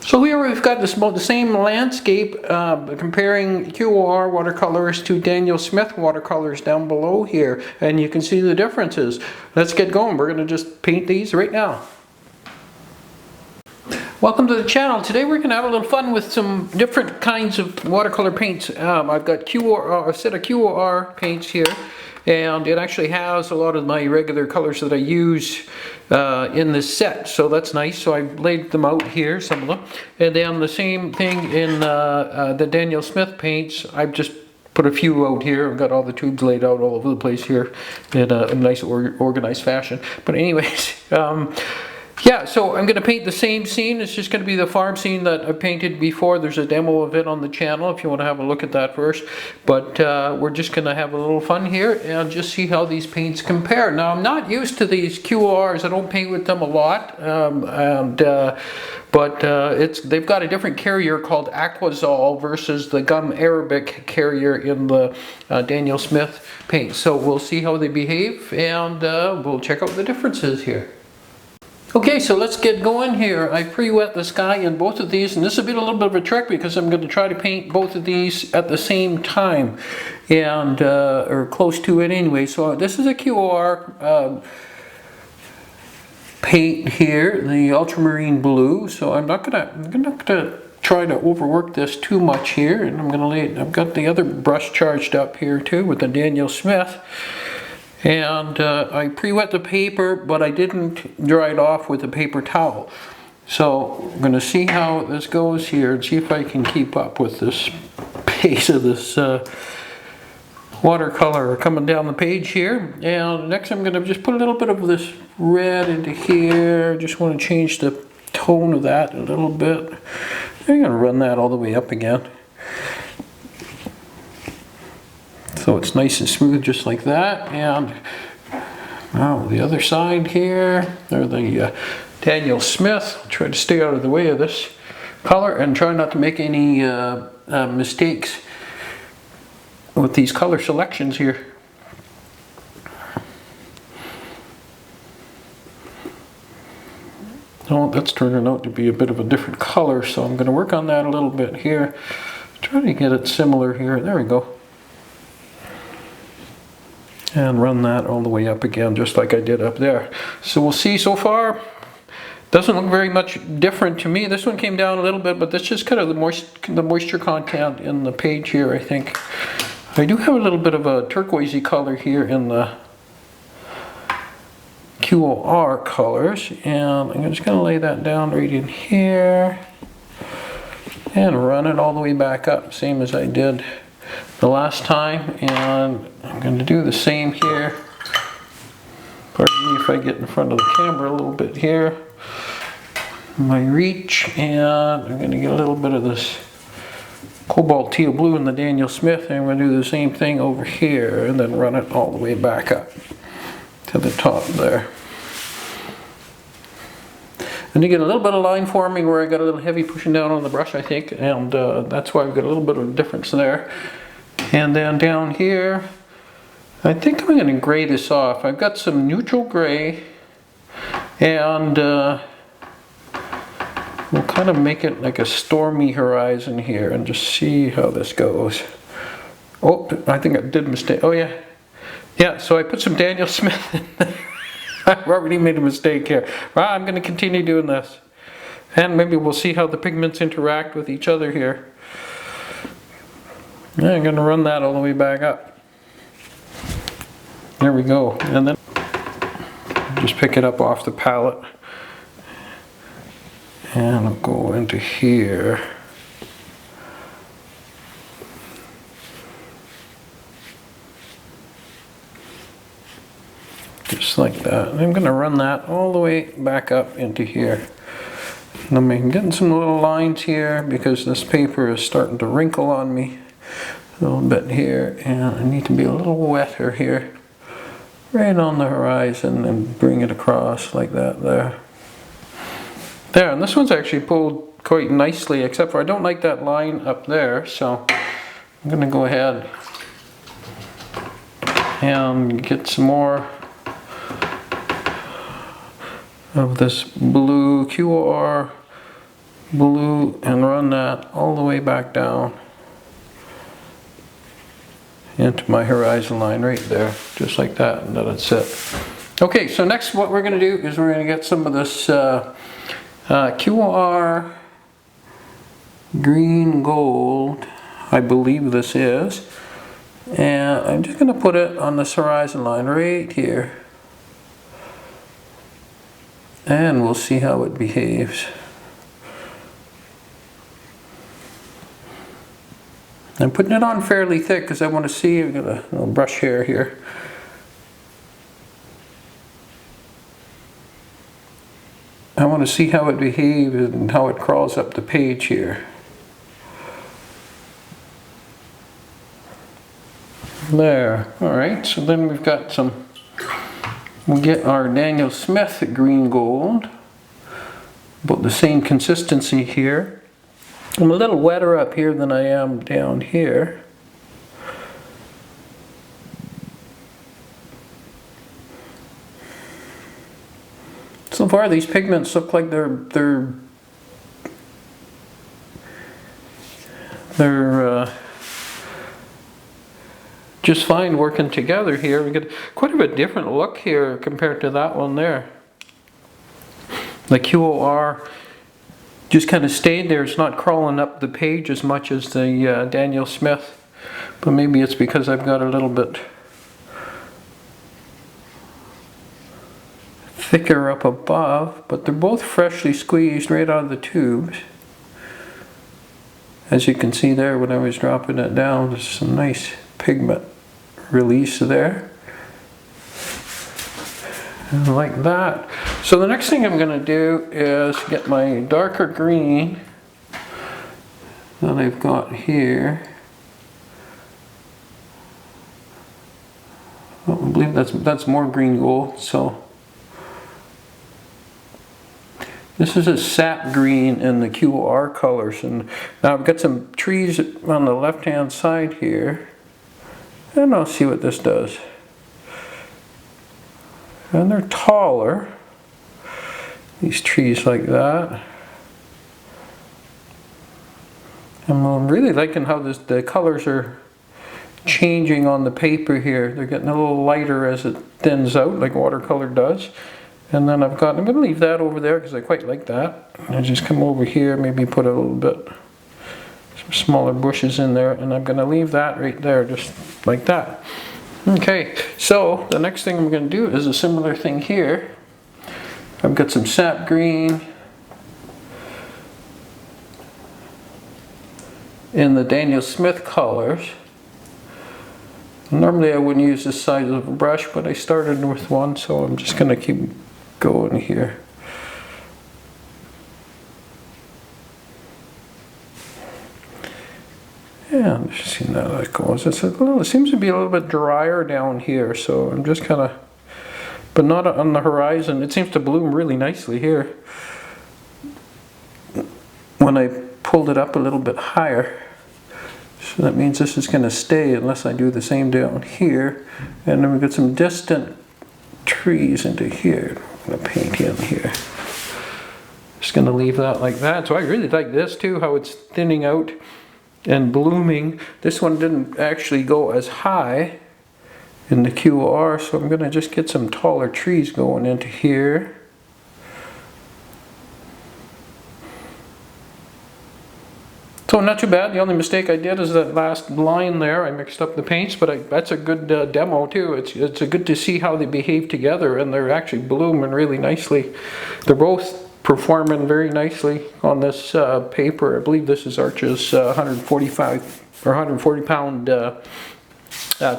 So here we've got the same landscape, comparing QoR watercolors to Daniel Smith watercolors down below here, and you can see the differences. Let's get going. We're going to just paint these right now. Welcome to the channel. Today we're going to have a little fun with some different kinds of watercolor paints. I've got a set of QoR paints here, and it actually has a lot of my regular colors that I use in this set, so that's nice. So I laid them out here, some of them, and then the same thing in the Daniel Smith paints. I've just put a few out here. I've got all the tubes laid out all over the place here in a nice organized fashion. But anyways, yeah, so I'm going to paint the same scene. It's just going to be the farm scene that I painted before. There's a demo of it on the channel if you want to have a look at that first. But we're just going to have a little fun here and just see how these paints compare. Now, I'm not used to these QoRs. I don't paint with them a lot. They've got a different carrier called Aquario versus the Gum Arabic carrier in the Daniel Smith paint. So we'll see how they behave, and we'll check out the differences here. Okay, so let's get going here. I pre-wet the sky in both of these, and this will be a little bit of a trick because I'm going to try to paint both of these at the same time, and or close to it anyway. So this is a QoR paint here, the Ultramarine blue. So I'm not gonna try to overwork this too much here, and I'm gonna I've got the other brush charged up here too with the Daniel Smith. And I pre-wet the paper, but I didn't dry it off with a paper towel. So I'm going to see how this goes here and see if I can keep up with this pace of this watercolor coming down the page here. And next I'm going to just put a little bit of this red into here. Just want to change the tone of that a little bit. I'm going to run that all the way up again, so it's nice and smooth just like that. And now the other side here, or the Daniel Smith. I'll try to stay out of the way of this color and try not to make any mistakes with these color selections here. Oh, that's turning out to be a bit of a different color, so I'm going to work on that a little bit here. Try to get it similar here. There we go. And run that all the way up again, just like I did up there. So we'll see. So far, doesn't look very much different to me. This one came down a little bit, but that's just kind of the moisture content in the page here, I think. I do have a little bit of a turquoisey color here in the QoR colors, and I'm just going to lay that down right in here and run it all the way back up, same as I did the last time. And I'm going to do the same here. Pardon me if I get in front of the camera a little bit here. My reach, and I'm going to get a little bit of this Cobalt teal blue in the Daniel Smith, and I'm going to do the same thing over here and then run it all the way back up to the top there. And you get a little bit of line forming where I got a little heavy pushing down on the brush, I think, and that's why I've got a little bit of a difference there. And then down here, I think I'm going to gray this off. I've got some neutral gray, and we'll kind of make it like a stormy horizon here and just see how this goes. Oh, I think I did a mistake. Oh yeah. Yeah, so I put some Daniel Smith in there. I've already made a mistake here. Well, I'm going to continue doing this. And maybe we'll see how the pigments interact with each other here. Yeah, I'm going to run that all the way back up. There we go. And then just pick it up off the palette. And I'll go into here. Just like that. And I'm going to run that all the way back up into here. And I'm getting some little lines here because this paper is starting to wrinkle on me a little bit here, and I need to be a little wetter here, right on the horizon, and bring it across like that there. There, and this one's actually pulled quite nicely, except for I don't like that line up there, so I'm going to go ahead and get some more of this blue QoR blue and run that all the way back down into my horizon line right there, just like that, and let it sit. Okay, so next what we're going to do is we're going to get some of this QoR green gold, I believe this is, and I'm just going to put it on this horizon line right here, and we'll see how it behaves. I'm putting it on fairly thick because I want to see. I've got a little brush hair here. I want to see how it behaves and how it crawls up the page here. There. Alright, so then we've got some, we'll get our Daniel Smith green gold. About the same consistency here. I'm a little wetter up here than I am down here. So far these pigments look like they're just fine working together here. We get quite a bit different look here compared to that one there. The QoR just kind of stayed there. It's not crawling up the page as much as the Daniel Smith, but maybe it's because I've got a little bit thicker up above, but they're both freshly squeezed right out of the tubes. As you can see there, when I was dropping it down, there's some nice pigment release there. And like that. So the next thing I'm going to do is get my darker green that I've got here. I believe that's more green gold. So this is a sap green in the QoR colors, and now I've got some trees on the left hand side here, and I'll see what this does. And they're taller, these trees like that. I'm really liking how the colors are changing on the paper here. They're getting a little lighter as it thins out, like watercolor does. And then I'm going to leave that over there because I quite like that. I just come over here, maybe put a little bit, some smaller bushes in there, and I'm going to leave that right there, just like that. Okay, so the next thing I'm going to do is a similar thing here. I've got some sap green in the Daniel Smith colors. Normally I wouldn't use this size of a brush, but I started with one, so I'm just going to keep going here. Yeah, I'm just seeing how that goes. It seems to be a little bit drier down here, so I'm just kind of, but not on the horizon. It seems to bloom really nicely here. When I pulled it up a little bit higher. So that means this is going to stay unless I do the same down here. And then we've got some distant trees into here. I'm going to paint in here. Just going to leave that like that. So I really like this too, how it's thinning out and blooming. This one didn't actually go as high in the QoR, so I'm going to just get some taller trees going into here. So not too bad. The only mistake I did is that last line there. I mixed up the paints, but that's a good demo too. It's good to see how they behave together, and they're actually blooming really nicely. They're both performing very nicely on this paper. I believe this is Arch's 145 or 140 pound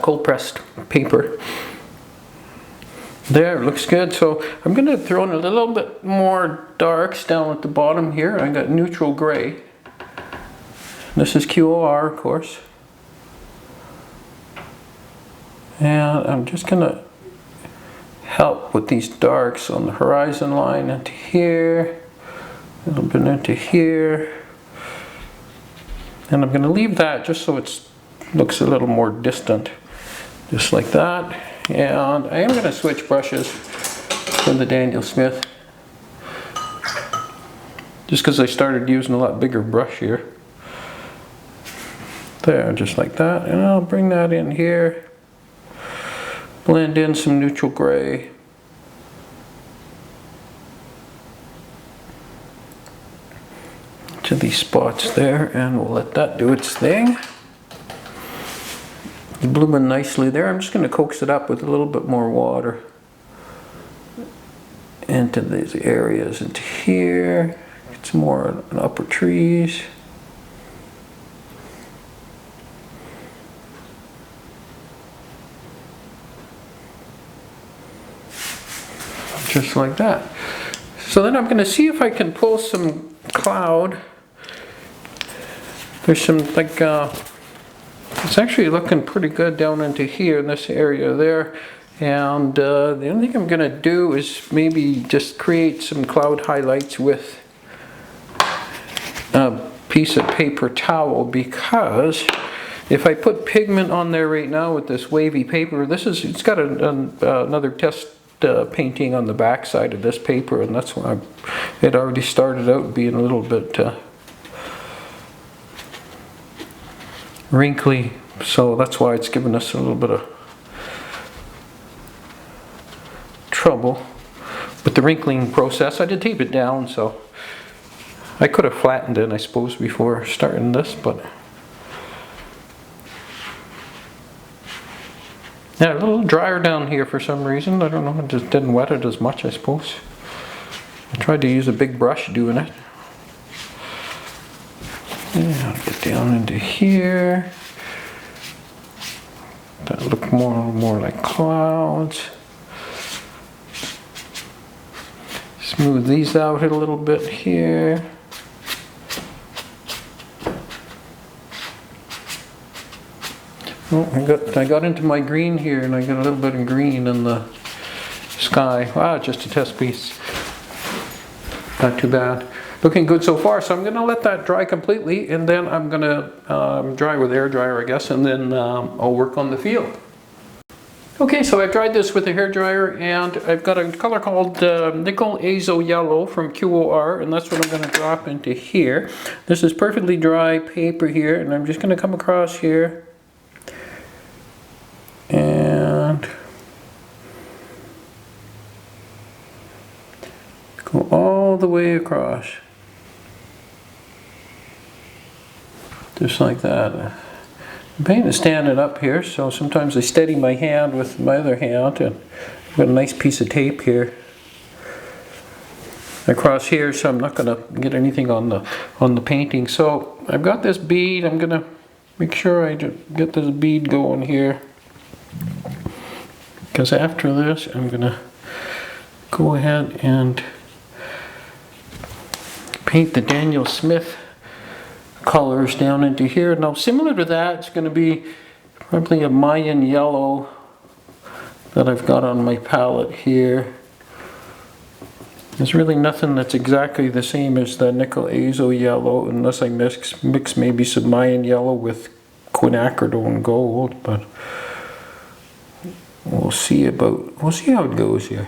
cold pressed paper. There, looks good. So I'm going to throw in a little bit more darks down at the bottom here. I got neutral gray. This is QoR, of course. And I'm just going to help with these darks on the horizon line into here, a little bit into here. And I'm going to leave that just so it looks a little more distant, just like that. And I am going to switch brushes from the Daniel Smith. just because I started using a lot bigger brush here. There, just like that, and I'll bring that in here. Blend in some neutral gray. To these spots there, and we'll let that do its thing. It's blooming nicely there. I'm just going to coax it up with a little bit more water into these areas, into here. Get some more upper trees. Just like that. So then I'm going to see if I can pull some cloud. There's some, like, it's actually looking pretty good down into here in this area there. And the only thing I'm going to do is maybe just create some cloud highlights with a piece of paper towel, because if I put pigment on there right now with this wavy paper, it's got another test painting on the back side of this paper, and that's why it already started out being a little bit wrinkly, so that's why it's given us a little bit of trouble with the wrinkling process. I did tape it down, so I could have flattened it, I suppose, before starting this, but yeah, a little drier down here for some reason. I don't know, it just didn't wet it as much, I suppose. I tried to use a big brush doing it. Yeah, I'll get down into here. That look more like clouds. Smooth these out a little bit here. Oh, I got into my green here, and I got a little bit of green in the sky. Wow, just a test piece. Not too bad. Looking good so far, so I'm going to let that dry completely, and then I'm going to dry with air dryer, I guess, and then I'll work on the field. Okay, so I've dried this with a hair dryer, and I've got a color called Nickel Azo Yellow from QoR, and that's what I'm going to drop into here. This is perfectly dry paper here, and I'm just going to come across here and go all the way across. Just like that. The paint is standing up here, so sometimes I steady my hand with my other hand, and I've got a nice piece of tape here across here, so I'm not going to get anything on the painting. So I've got this bead. I'm going to make sure I get this bead going here, because after this I'm going to go ahead and paint the Daniel Smith colors down into here. Now, similar to that, it's going to be probably a Mayan yellow that I've got on my palette here. There's really nothing that's exactly the same as the Nickel Azo yellow, unless I mix maybe some Mayan yellow with Quinacridone gold, but we'll see how it goes here.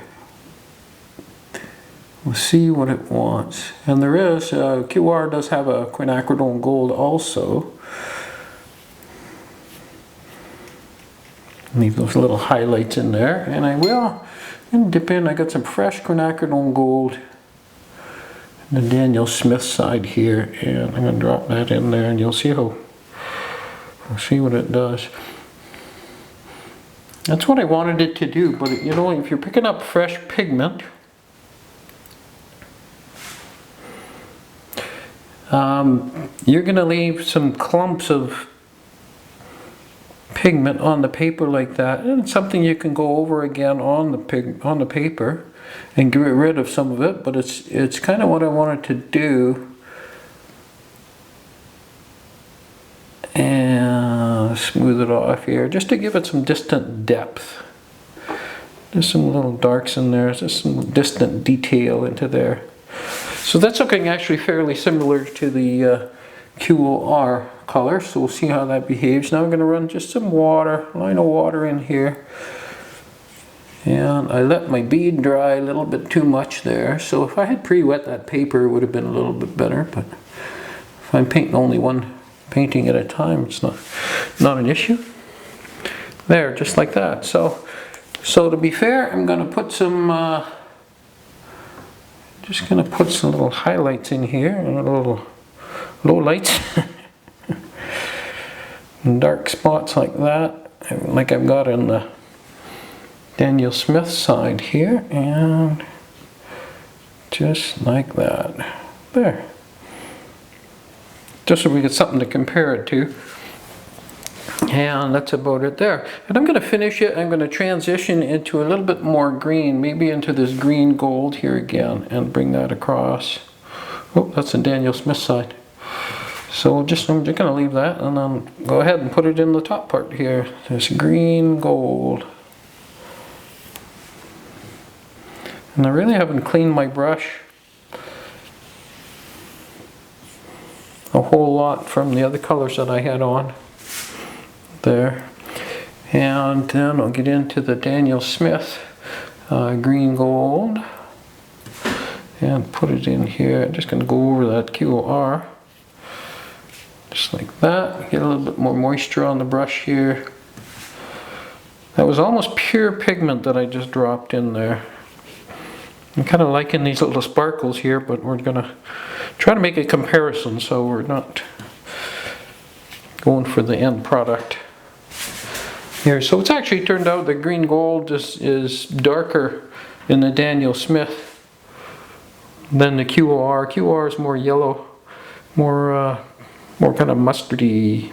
We'll see what it wants. And there is, QoR does have a Quinacridone gold also. Leave those little highlights in there. And I will dip in, I got some fresh Quinacridone gold in the Daniel Smith side here. And I'm going to drop that in there, and you'll see we'll see what it does. That's what I wanted it to do, but you know, if you're picking up fresh pigment, you're going to leave some clumps of pigment on the paper like that, and it's something you can go over again on the paper and get rid of some of it. But it's kind of what I wanted to do, and smooth it off here just to give it some distant depth. There's some little darks in there, just some distant detail into there. So that's looking actually fairly similar to the QoR color, so we'll see how that behaves. Now I'm going to run just some water, line of water in here. And I let my bead dry a little bit too much there. So if I had pre-wet that paper, it would have been a little bit better. But if I'm painting only one painting at a time, it's not an issue. There, just like that. So to be fair, I'm going to put some, just going to put some little highlights in here, and a little low lights, and dark spots like that, like I've got in the Daniel Smith side here, and just like that. There. Just so we get something to compare it to. And that's about it there. And I'm going to finish it. I'm going to transition into a little bit more green, maybe into this green gold here again, and bring that across. Oh, that's the Daniel Smith side. So I'm just going to leave that, and then go ahead and put it in the top part here. This green gold. And I really haven't cleaned my brush a whole lot from the other colors that I had on. There, and then I'll get into the Daniel Smith green gold and put it in here. I'm just going to go over that QoR just like that. Get a little bit more moisture on the brush here. That was almost pure pigment that I just dropped in there. I'm kind of liking these little sparkles here, but we're going to try to make a comparison so we're not going for the end product here. So it's actually turned out the green gold is darker in the Daniel Smith than the QoR. QoR is more yellow, more kind of mustardy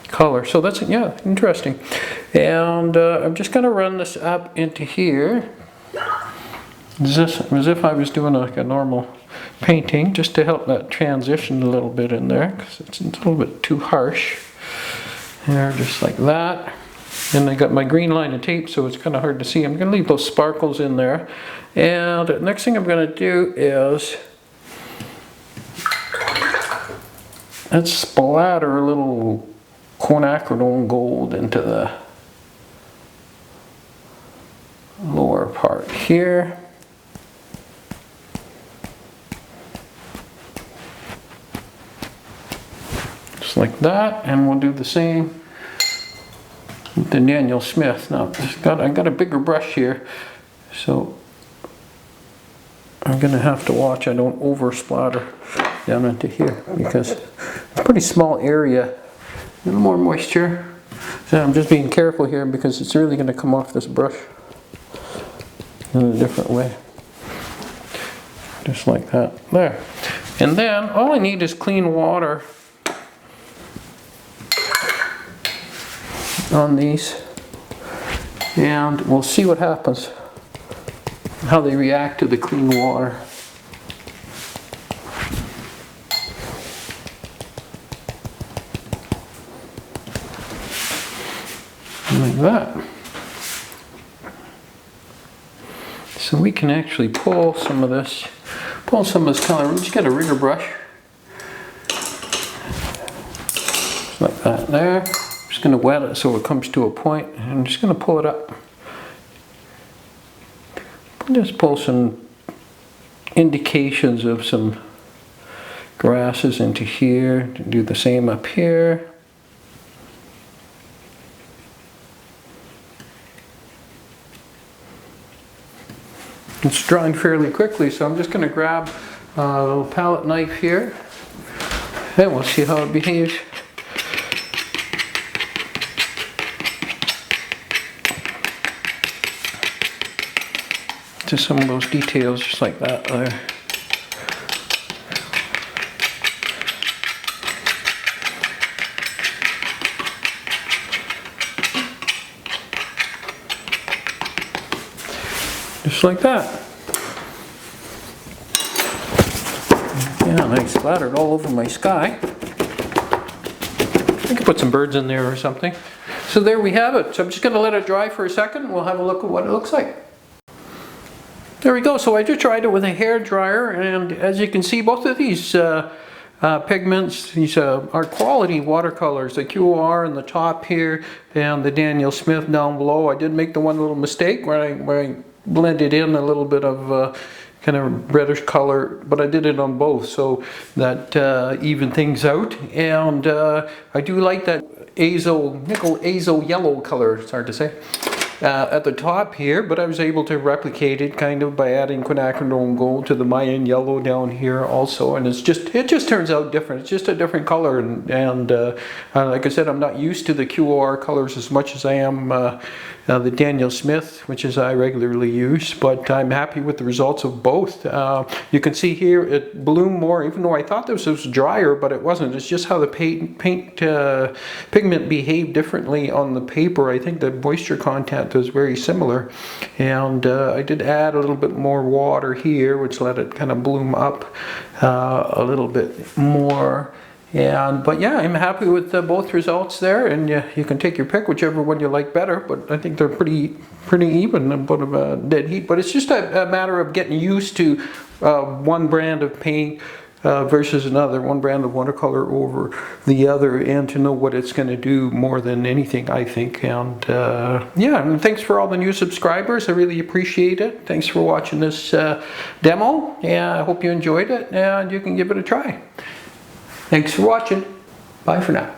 color. So that's, yeah, interesting. And I'm just going to run this up into here as if I was doing like a normal painting, just to help that transition a little bit in there, because it's a little bit too harsh. There, just like that. And I got my green line of tape, so it's kind of hard to see. I'm going to leave those sparkles in there. And the next thing I'm going to do is let's splatter a little Quinacridone gold into the lower part here. Just like that, and we'll do the same with the Daniel Smith. Now I've got a bigger brush here, so I'm going to have to watch I don't over splatter down into here, because it's a pretty small area. A little more moisture. So I'm just being careful here because it's really going to come off this brush in a different way. Just like that. There. And then all I need is clean water on these, and we'll see what happens, how they react to the clean water. Like that. So we can actually pull some of this color. We'll just get a rigger brush. Just like that there. Just going to wet it so it comes to a point, and I'm just going to pull it up. Just pull some indications of some grasses into here. Do the same up here. It's drying fairly quickly, so I'm just going to grab a little palette knife here, and we'll see how it behaves. Just some of those details, just like that there. Just like that. Yeah, and I splattered all over my sky. I could put some birds in there or something. So there we have it. So I'm just going to let it dry for a second. We'll have a look at what it looks like. There we go. So I just tried it with a hair dryer, and as you can see, both of these pigments. These are quality watercolors, the QoR in the top here and the Daniel Smith down below. I did make the one little mistake where I blended in a little bit of kind of reddish color, but I did it on both so that even things out. And I do like that nickel azo yellow color, it's hard to say, at the top here, but I was able to replicate it kind of by adding Quinacridone gold to the Mayan yellow down here also, and it just turns out different. It's just a different color, and like I said, I'm not used to the QoR colors as much as I am the Daniel Smith, which is I regularly use, but I'm happy with the results of both. You can see here it bloomed more, even though I thought this was drier, but it wasn't. It's just how the pigment behaved differently on the paper. I think the moisture content was very similar, and I did add a little bit more water here, which let it kind of bloom up a little bit more. But yeah, I'm happy with both results there, and you can take your pick, whichever one you like better, but I think they're pretty even, a bit of a dead heat. But it's just a matter of getting used to one brand of paint versus another, one brand of watercolor over the other, and to know what it's going to do more than anything, I think. And yeah, and thanks for all the new subscribers. I really appreciate it. Thanks for watching this demo. Yeah, I hope you enjoyed it, and you can give it a try. Thanks for watching. Bye for now.